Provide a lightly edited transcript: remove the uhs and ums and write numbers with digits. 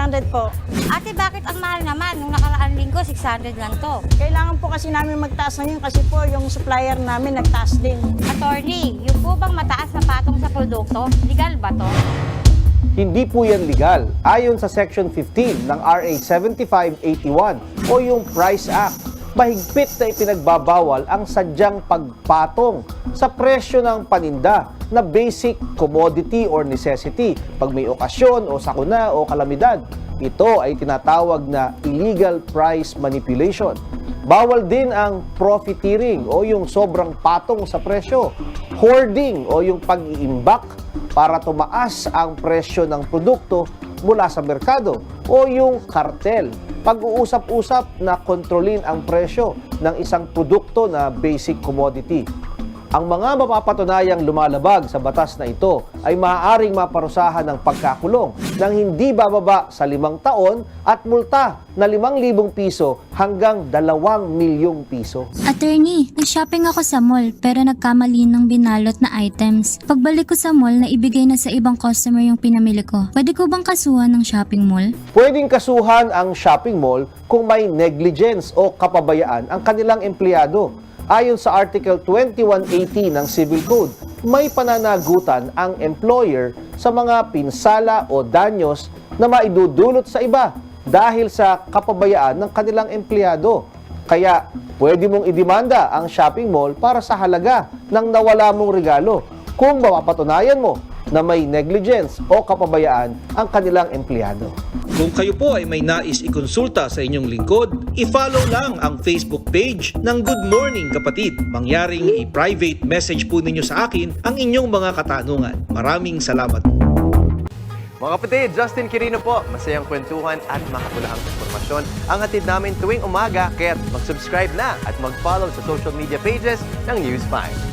600 po. Ate, bakit ang mahal naman? Nung nakaraang linggo, 600 lang to. Kailangan po kasi namin magtaas ngayon kasi po yung supplier namin nagtaas din. Attorney, yung po bang mataas na patong sa produkto, legal ba to? Hindi po yan legal ayon sa Section 15 ng RA 7581 o yung Price Act. Mahigpit na ipinagbabawal ang sadyang pagpatong sa presyo ng paninda na basic commodity or necessity pag may okasyon o sakuna o kalamidad. Ito ay tinatawag na illegal price manipulation. Bawal din ang profiteering o yung sobrang patong sa presyo, hoarding o yung pag-iimbak para tumaas ang presyo ng produkto mula sa merkado o yung kartel. Pag-uusap-usap na kontrolin ang presyo ng isang produkto na basic commodity. Ang mga mapapatunayang lumalabag sa batas na ito ay maaaring maparusahan ng pagkakulong ng hindi bababa sa 5 taon at multa na 5,000 piso hanggang 2,000,000 piso. Attorney, nag-shopping ako sa mall pero nagkamali ng binalot na items. Pagbalik ko sa mall, naibigay na sa ibang customer yung pinamili ko. Pwede ko bang kasuhan ng shopping mall? Pwedeng kasuhan ang shopping mall kung may negligence o kapabayaan ang kanilang empleyado. Ayon sa Article 2180 ng Civil Code, may pananagutan ang employer sa mga pinsala o danyos na maidudulot sa iba dahil sa kapabayaan ng kanilang empleyado. Kaya pwede mong idemanda ang shopping mall para sa halaga ng nawala mong regalo kung mapapatunayan mo na may negligence o kapabayaan ang kanilang empleyado. Kung kayo po ay may nais ikonsulta sa inyong lingkod, i-follow lang ang Facebook page ng Good Morning Kapatid. Mangyaring i-private message po ninyo sa akin ang inyong mga katanungan. Maraming salamat. Mga kapatid, Justin Quirino po. Masayang kwentuhan at makapulahang informasyon ang hatid namin tuwing umaga. Kaya't mag-subscribe na at mag-follow sa social media pages ng News 5.